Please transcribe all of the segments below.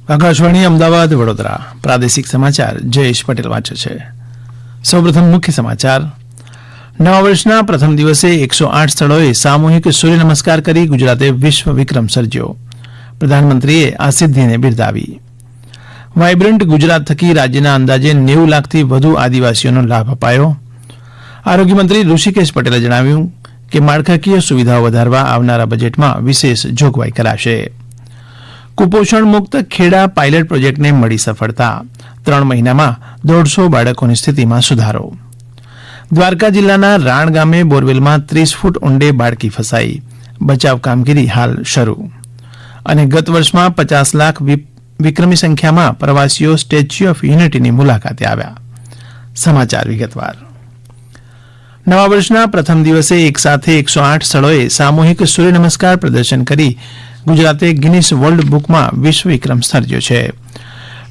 આકાશવાણી અમદાવાદ વડોદરા પ્રાદેશિક સમાચાર જયેશ પટેલ વાંચે છે. સૌપ્રથમ મુખ્ય સમાચાર. નવા વર્ષના પ્રથમ દિવસે 108 સ્થળોએ સામૂહિક સૂર્ય નમસ્કાર કરી ગુજરાતે વિશ્વ વિક્રમ સર્જ્યો. પ્રધાનમંત્રીએ આ સિદ્ધિને બિરદાવી. વાયબ્રન્ટ ગુજરાત થકી રાજ્યના અંદાજે 90 લાખથી વધુ આદિવાસીઓનો લાભ અપાયો. આરોગ્યમંત્રી ઋષિકેશ પટેલે જણાવ્યું કે માળખાકીય સુવિધાઓ વધારવા આવનારા બજેટમાં વિશેષ જોગવાઈ કરાશે. કુપોષણ મુક્ત ખેડા પાયલટ પ્રોજેક્ટને મળી સફળતા. 3 મહિનામાં 150 બાળકોની સ્થિતિમાં સુધારો. દ્વારકા જિલ્લાના રાણ ગામે બોરવેલમાં 30 ફૂટ ઊંડે બાળકી ફસાઈ. બચાવ કામગીરી હાલ શરૂ. અને ગત વર્ષમાં 50 લાખ વિક્રમી સંખ્યામાં પ્રવાસીઓ સ્ટેચ્યુ ઓફ યુનિટીની મુલાકાતે આવ્યા. સમાચાર વિગતવાર. નવા વર્ષના પ્રથમ દિવસે એક સાથે 108 સ્થળોએ સામૂહિક સૂર્ય નમસ્કાર પ્રદર્શન કરી ગુજરાતે ગિનિસ વર્લ્ડ બુકમાં વિશ્વ વિક્રમ સર્જ્યો છે.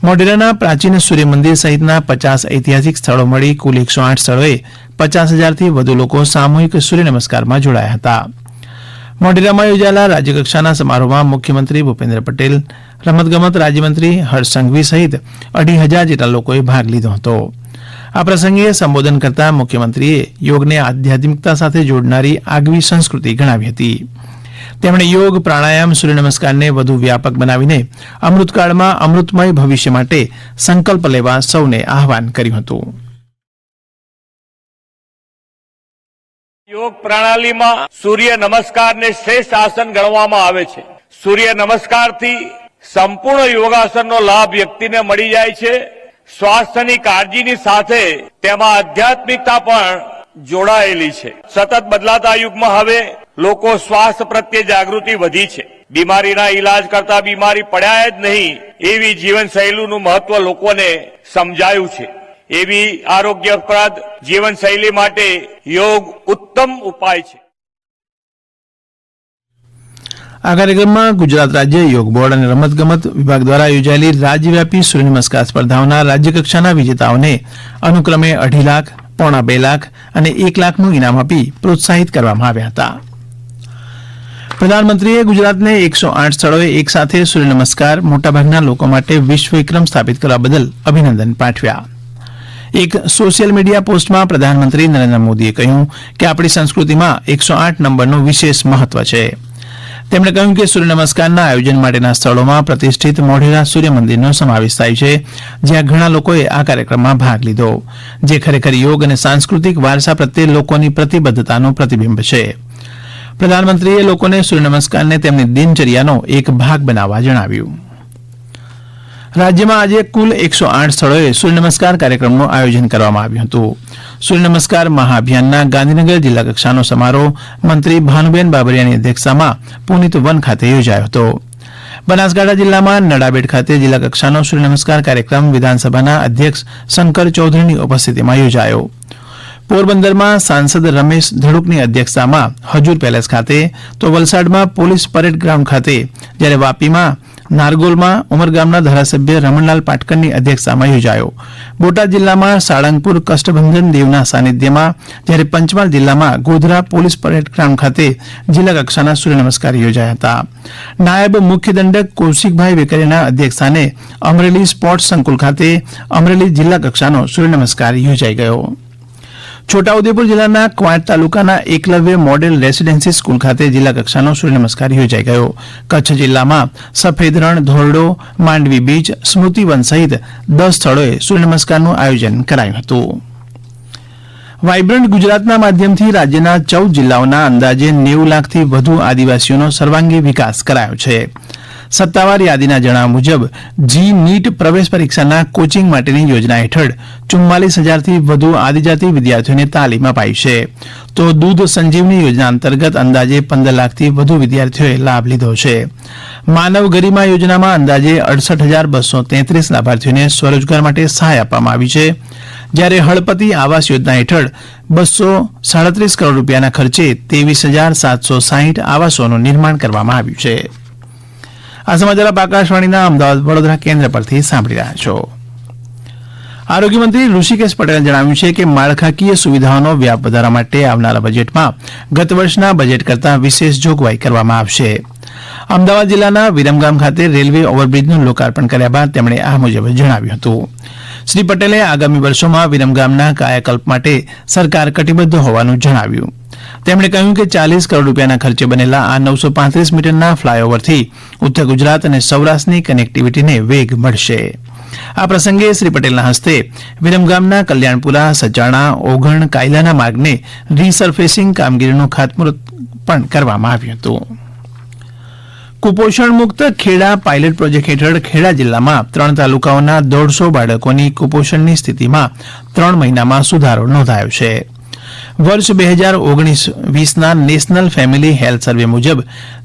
મોઢેરાના પ્રાચીન સૂર્ય મંદિર સહિતના 50 ઐતિહાસિક સ્થળો મળી કુલ 108 સ્થળોએ 50,000થી વધુ લોકો સામૂહિક સૂર્ય નમસ્કારમાં જોડાયા હતા. મોઢેરામાં યોજાયેલા રાજ્યકક્ષાના સમારોહમાં મુખ્યમંત્રી ભૂપેન્દ્ર પટેલ, રમતગમત રાજ્યમંત્રી હર્ષ સંઘવી સહિત 2,500 જેટલા લોકોએ ભાગ લીધો હતો. આ પ્રસંગે સંબોધન કરતા મુખ્યમંત્રીએ યોગને આધ્યાત્મિકતા સાથે જોડનારી આગવી સંસ્કૃતિ ગણાવી હતી. તેમણે યોગ, પ્રાણાયામ, સૂર્ય નમસ્કારને વધુ વ્યાપક બનાવીને અમૃતકાળમાં અમૃતમય ભવિષ્ય માટે સંકલ્પ લેવા સૌને આહવાન કર્યું હતું. યોગ પ્રણાલીમાં સૂર્ય નમસ્કારને શ્રેષ્ઠ આસન ગણવામાં આવે છે. સૂર્ય નમસ્કારથી સંપૂર્ણ યોગાસનનો લાભ વ્યક્તિને મળી જાય છે. સ્વાસ્થ્યની કાળજીની સાથે તેમાં આધ્યાત્મિકતા પણ જોડાયેલી છે. સતત બદલાતા યુગમાં હવે લોકો સ્વાસ્થ્ય પ્રત્યે જાગૃતિ વધી છે. બીમારીના ઈલાજ કરતા બીમારી પડ્યા જ નહીં એવી જીવનશૈલીનું મહત્વ લોકોને સમજાયું છે. એવી આરોગ્યપ્રદ જીવનશૈલી માટે યોગ ઉત્તમ ઉપાય છે. આ કાર્યક્રમમાં ગુજરાત રાજ્ય યોગ બોર્ડ અને રમતગમત વિભાગ દ્વારા યોજાયેલી રાજ્યવ્યાપી સૂર્ય નમસ્કાર સ્પર્ધાઓના રાજ્યકક્ષાના વિજેતાઓને અનુક્રમે 2.5 લાખ, 2.5 લાખ અને 1 લાખનું ઇનામ આપી પ્રોત્સાહિત કરવામાં આવ્યા હતા. પ્રધાનમંત્રીએ ગુજરાતને 108 સ્થળોએ એક સાથે સૂર્ય નમસ્કાર મોટાભાગના લોકો માટે વિશ્વ વિક્રમ સ્થાપિત કરવા બદલ અભિનંદન પાઠવ્યા. એક સોશિયલ મીડિયા પોસ્ટમાં પ્રધાનમંત્રી નરેન્દ્ર મોદીએ કહ્યું કે આપણી સંસ્કૃતિમાં 108 નંબરનું વિશેષ મહત્વ છે. તેમણે કહ્યું કે સૂર્ય નમસ્કારના આયોજન માટેના સ્થળોમાં પ્રતિષ્ઠિત મોઢેરા સૂર્ય મંદિરનો સમાવેશ થાય છે, જ્યાં ઘણા લોકોએ આ કાર્યક્રમમાં ભાગ લીધો, જે ખરેખર યોગ અને સાંસ્કૃતિક વારસા પ્રત્યે લોકોની પ્રતિબદ્ધતાનું પ્રતિબિંબ છે. પ્રધાનમંત્રીએ લોકોને સૂર્ય નમસ્કારને તેમની દિનચર્યાનો એક ભાગ બનાવવા જણાવ્યું. રાજ્યમાં આજે કુલ 108 સ્થળોએ સૂર્ય નમસ્કાર કાર્યક્રમનું આયોજન કરવામાં આવ્યું હતું. સૂર્ય નમસ્કાર મહાઅભિયાનના ગાંધીનગર જિલ્લા કક્ષાનો સમારોહ મંત્રી ભાનુબેન બાબરિયાની અધ્યક્ષતામાં પુનિત વન ખાતે યોજાયો હતો. બનાસકાંઠા જિલ્લામાં નડાબેટ ખાતે જિલ્લા કક્ષાનો સૂર્ય નમસ્કાર કાર્યક્રમ વિધાનસભાના અધ્યક્ષ શંકર ચૌધરીની ઉપસ્થિતિમાં યોજાયો. પોરબંદરમાં સાંસદ રમેશ ધડુકની અધ્યક્ષતામાં હજુર પેલેસ ખાતે, તો વલસાડમાં પોલીસ પરેડ ગ્રાઉન્ડ ખાતે, જ્યારે વાપીમાં નારગોલમાં ઉમરગામના ધારાસભ્ય રમણલાલ પાટકરની અધ્યક્ષતામાં યોજાયો. બોટાદ જિલ્લામાં સાળંગપુર કષ્ટભંજન દેવના સાનિધ્યમાં, જ્યારે પંચમહાલ જિલ્લામાં ગોધરા પોલીસ પરેડ ગ્રાઉન્ડ ખાતે જિલ્લા કક્ષાના સૂર્ય નમસ્કાર યોજાયા હતા. નાયબ મુખ્ય દંડક કૌશિકભાઈ વેકરિયાના અધ્યક્ષસ્થાને અમરેલી સ્પોર્ટ્સ સંકુલ ખાતે અમરેલી જિલ્લા કક્ષાનો સૂર્ય નમસ્કાર યોજાઈ ગયો. છોટાઉદેપુર જિલ્લાના ક્વાંટ તાલુકાના એકલવ્ય મોડેલ રેસીડેન્સી સ્કૂલ ખાતે જિલ્લા કક્ષાનો સૂર્ય નમસ્કાર યોજાઈ ગયો. કચ્છ જિલ્લામાં સફેદ રણ, ધોરડો, માંડવી બીચ, સ્મૃતિવન સહિત 10 સ્થળોએ સૂર્ય નમસ્કારનું આયોજન કરાયું હતું. વાયબ્રન્ટ ગુજરાતના માધ્યમથી રાજ્યના 14 જિલ્લાઓના અંદાજે 90 લાખથી વધુ આદિવાસીઓનો સર્વાંગી વિકાસ કરાયો છે. સત્તાવાર યાદીના જણાવ્યા મુજબ જી નીટ પ્રવેશ પરીક્ષાના કોચિંગ માટેની યોજના હેઠળ 44,000થી વધુ આદિજાતિ વિદ્યાર્થીઓને તાલીમ અપાઈ છે, તો દૂધ સંજીવની યોજના અંતર્ગત અંદાજે 15 લાખથી વધુ વિદ્યાર્થીઓએ લાભ લીધો છે. માનવ ગરિમા યોજનામાં અંદાજે 68,233 લાભાર્થીઓને સ્વરોજગાર માટે સહાય આપવામાં આવી છે, જ્યારે હળપતિ આવાસ યોજના હેઠળ 237 કરોડ રૂપિયાના ખર્ચે 23,760 આવાસોનું નિર્માણ કરવામાં આવ્યું છે. આ સમાચાર આપ આકાશવાણીના અમદાવાદ વડોદરા કેન્દ્ર પરથી સાંભળી રહ્યા છો. આરોગ્ય મંત્રી ઋષિકેશ પટેલે જણાવ્યું છે કે માળખાકીય સુવિધાઓનો વ્યાપ વધારવા માટે આવનારા બજેટમાં ગત વર્ષના બજેટ કરતાં વિશેષ જોગવાઈ કરવામાં આવશે. અમદાવાદ જિલ્લાના વિરમગામ ખાતે રેલવે ઓવરબ્રિજનું લોકાર્પણ કર્યા બાદ તેમણે આ મુજબ જણાવ્યું હતું. શ્રી પટેલે આગામી વર્ષોમાં વિરમગામના કાયાકલ્પ માટે સરકાર કટિબદ્ધ હોવાનું જણાવ્યું. તેમણે કહ્યું કે 40 કરોડ રૂપિયાના ખર્ચે બનેલા આ 935 મીટરના ફ્લાયઓવરથી ઉત્તર ગુજરાત અને સૌરાષ્ટ્રની કનેક્ટિવિટીને વેગ મળશે. આ પ્રસંગે શ્રી પટેલના હસ્તે વિરમગામના કલ્યાણપુરા, સચાણા, ઓઘણ, કાયલાના માર્ગને રીસરફેસિંગ કામગીરીનું ખાતમુહૂર્ત પણ કરવામાં આવ્યું હતું. કુપોષણ મુક્ત ખેડા પાયલટ પ્રોજેક્ટ હેઠળ ખેડા જિલ્લામાં 3 તાલુકાઓના 150 બાળકોની કુપોષણની સ્થિતિમાં 3 મહિનામાં સુધારો નોંધાયો છે. વર્ષ 2019-20ના નેશનલ ફેમિલી હેલ્થ સર્વે મુજબ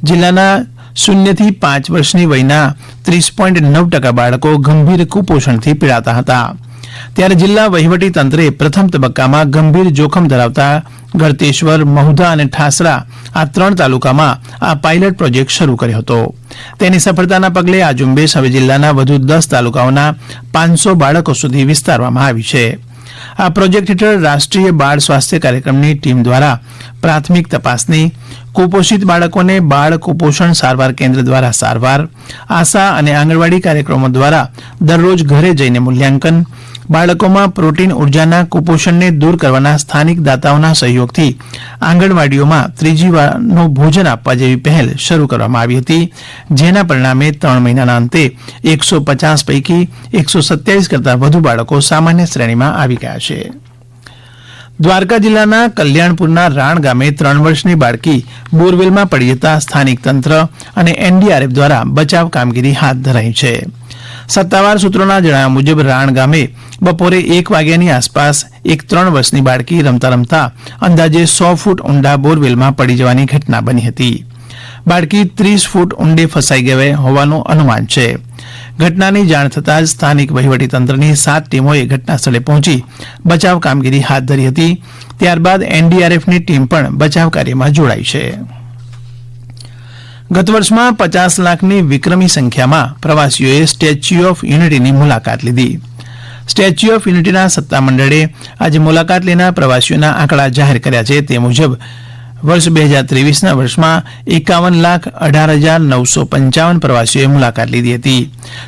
જિલ્લાના 0 થી 5 વર્ષની વયના 30.9% બાળકો ગંભીર કુપોષણથી પીડાતા હતા. ત્યારે જિલ્લા વહીવટી તંત્રે પ્રથમ તબક્કામાં ગંભીર જોખમ ધરાવતા ગળતેશ્વર, મહુધા અને ઠાસરા આ 3 તાલુકામાં આ પાયલટ પ્રોજેક્ટ શરૂ કર્યો હતો. તેની સફળતાના પગલે આ ઝુંબેશ હવે જિલ્લાના વધુ 10 તાલુકાઓના 500 બાળકો સુધી વિસ્તારવામાં આવી છે. આ પ્રોજેક્ટ હેઠળ રાષ્ટ્રીય બાળ સ્વાસ્થ્ય કાર્યક્રમની ટીમ દ્વારા પ્રાથમિક તપાસણી, કુપોષિત બાળકોને બાળ કુપોષણ સારવાર કેન્દ્ર દ્વારા સારવાર, આશા અને આંગણવાડી કાર્યક્રમો દ્વારા દરરોજ ઘરે જઈને મૂલ્યાંકન, બાળકોમાં પ્રોટીન ઉર્જાના કુપોષણને દૂર કરવાના સ્થાનિક દાતાઓના સહયોગથી આંગણવાડીઓમાં 3જી વારનું ભોજન આપવા જેવી પહેલ શરૂ કરવામાં આવી હતી. જેના પરિણામે 3 મહિનાના અંતે 150 પૈકી 127 કરતાં વધુ બાળકો સામાન્ય શ્રેણીમાં આવી ગયા છે. દ્વારકા જિલ્લાના કલ્યાણપુરના રાણ ગામે 3 વર્ષની બાળકી બોરવેલમાં પડી જતા સ્થાનિક તંત્ર અને એનડીઆરએફ દ્વારા બચાવ કામગીરી હાથ ધરાઈ છે. સત્તાવાર સૂત્રોના જણાવ્યા મુજબ રાણ ગામે બપોરે 1 વાગ્યાની આસપાસ એક 3 વર્ષની બાળકી રમતા રમતા અંદાજે 100 ફૂટ ઊંડા બોરવેલમાં પડી જવાની ઘટના બની હતી. બાળકી 30 ફૂટ ઊંડે ફસાઈ ગઈ હોવાનું અનુમાન છે. ઘટનાની જાણ થતાં જ સ્થાનિક વહીવટીતંત્રની 7 ટીમોએ ઘટના સ્થળે પહોંચી બચાવ કામગીરી હાથ ધરી હતી. ત્યારબાદ એનડીઆરએફની ટીમ પણ બચાવ કાર્યમાં જોડાઈ છે. ગત વર્ષમાં 50 લાખની વિક્રમી સંખ્યામાં પ્રવાસીઓએ સ્ટેચ્યુ ઓફ યુનિટીની મુલાકાત લીધી. સ્ટેચ્યુ ઓફ યુનિટીના સત્તામંડળે આજે મુલાકાત લેનાર પ્રવાસીઓના આંકડા જાહેર કર્યા છે. તે મુજબ વર્ષ 2023ના વર્ષમાં 51,18,955 પ્રવાસીઓએ મુલાકાત લીધી હતી.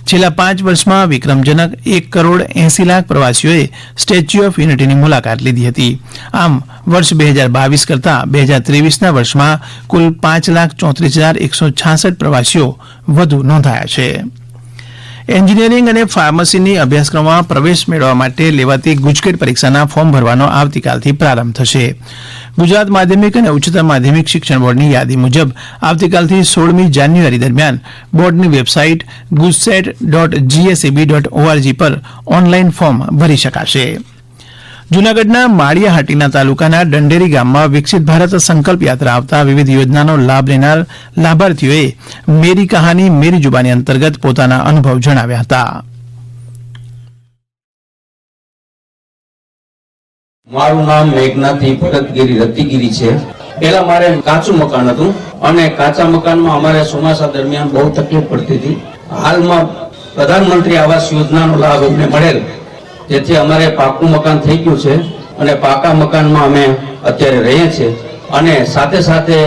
છેલ્લા 5 વર્ષમાં વિક્રમજનક 1,80,00,000 પ્રવાસીઓએ સ્ટેચ્યુ ઓફ યુનિટીની મુલાકાત લીધી હતી. આમ વર્ષ 2022 કરતાં 2023ના વર્ષમાં કુલ 5,34,166 પ્રવાસીઓ વધુ નોંધાયા છે. એન્જિનિયરિંગ અને ફાર્મસીની અભ્યાસક્રમોમાં પ્રવેશ મેળવવા માટે લેવાતી ગુજકેટ પરીક્ષાના ફોર્મ ભરવાનો આવતીકાલથી પ્રારંભ થશે. ગુજરાત માધ્યમિક અને ઉચ્ચતર માધ્યમિક શિક્ષણ બોર્ડની યાદી મુજબ આવતીકાલથી 16મી જાન્યુઆરી દરમિયાન બોર્ડની વેબસાઇટ guset.gsab.org પર ઓનલાઈન ફોર્મ ભરી શકાશે. જૂનાગઢના માળિયાહાટીના તાલુકાના દંડેરી ગામમાં વિકસિત ભારત સંકલ્પ યાત્રા આવતા વિવિધ યોજનાનો લાભ લેનાર લાભાર્થીઓએ મેરી કહાની મેરી જુબાની અંતર્ગત પોતાના અનુભવ જણાવ્યા હતા. મારું નામ મેઘનાથી ભરતગીરી રતિગીરી છે. પેલા મારે કાચું મકાન હતું અને કાચા મકાનમાં અમારે ચોમાસા દરમિયાન બહુ તકલીફ પડતી હતી. હાલમાં પ્રધાનમંત્રી આવાસ યોજનાનો લાભ અમને મળેલ, જેથી અમારે પાકું મકાન થઈ ગયું છે અને પાકા મકાનમાં અમે અત્યારે રહીએ છીએ. અને સાથે સાથે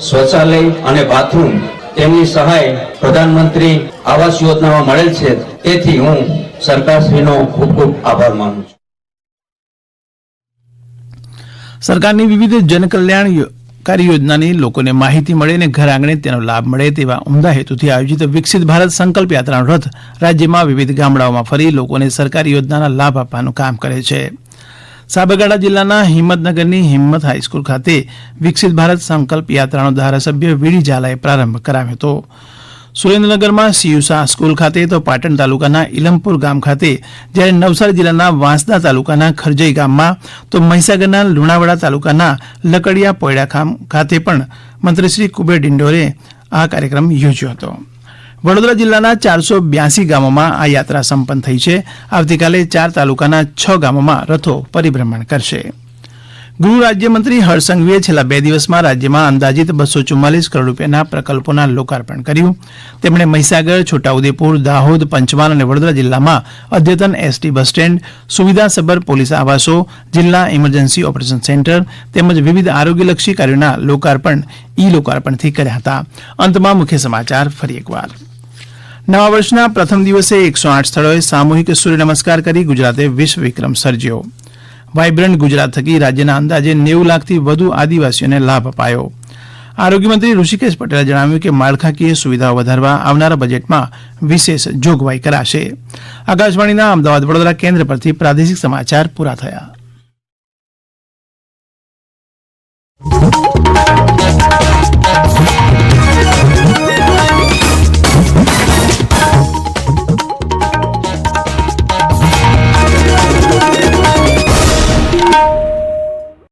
શૌચાલય અને બાથરૂમ તેમની સહાય પ્રધાનમંત્રી આવાસ યોજનામાં મળેલ છે. તેથી હું સરકારશ્રીનો ખૂબ ખૂબ આભાર માનું છું. સરકારની વિવિધ જનકલ્યાણકારી યોજનાની લોકોને માહિતી મળે અને ઘર આંગણે તેનો લાભ મળે તેવા ઉમદા હેતુથી આયોજિત વિકસિત ભારત સંકલ્પ યાત્રાનો રથ રાજ્યમાં વિવિધ ગામડાઓમાં ફરી લોકોને સરકારી યોજનાના લાભ આપવાનું કામ કરે છે. સાબરકાંઠા જિલ્લાના હિંમતનગરની હિંમત હાઈસ્કૂલ ખાતે વિકસિત ભારત સંકલ્પ યાત્રાનો ધારાસભ્ય વીડી ઝાલાએ પ્રારંભ કરાવ્યો હતો. સુરેન્દ્રનગરમાં સીયુસા સ્કૂલ ખાતે તો પાટણ તાલુકાના ઇલમપુર ગામ ખાતે, જ્યારે નવસારી જિલ્લાના વાંસદા તાલુકાના ખરજઈ ગામમાં તો મહીસાગરના લુણાવાડા તાલુકાના લકડિયા પોયડા ખાતે પણ મંત્રી શ્રી કુબેર ડિંડોરે આ કાર્યક્રમ યોજ્યો હતો. વડોદરા જિલ્લાના 482 ગામોમાં આ યાત્રા સંપન્ન થઈ છે. આવતીકાલે 4 તાલુકાના 6 ગામોમાં રથો પરિભ્રમણ કરશે. ગૃહ રાજ્યમંત્રી હર્ષ સંઘવીએ છેલ્લા 2 દિવસમાં રાજ્યમાં અંદાજિત 244 કરોડ રૂપિયાના પ્રકલ્પોના લોકાર્પણ કર્યું. તેમણે મહીસાગર, છોટાઉદેપુર, દાહોદ, પંચમહાલ અને વડોદરા જિલ્લામાં અદ્યતન એસટી બસ સ્ટેન્ડ, સુવિધાસભર પોલીસ આવાસો, જિલ્લા ઇમરજન્સી ઓપરેશન સેન્ટર તેમજ વિવિધ આરોગ્યલક્ષી કાર્યોના લોકાર્પણ લોકાર્પણથી કર્યા હતા. અંતમાં મુખ્ય સમાચાર ફરી એકવાર. નવા વર્ષના પ્રથમ દિવસે 108 સ્થળોએ સામૂહિક સૂર્ય નમસ્કાર કરી ગુજરાતે વિશ્વ વિક્રમ સર્જ્યો. વાયબ્રન્ટ ગુજરાત થકી રાજ્યના અંદાજે 90 લાખથી વધુ આદિવાસીઓને લાભ અપાયો. આરોગ્યમંત્રી ઋષિકેશ પટેલે જણાવ્યું કે માળખાકીય સુવિધાઓ વધારવા આવનારા બજેટમાં વિશેષ જોગવાઈ કરાશે. આકાશવાણીના અમદાવાદ વડોદરા કેન્દ્ર પરથી પ્રાદેશિક સમાચાર પૂરા થયા.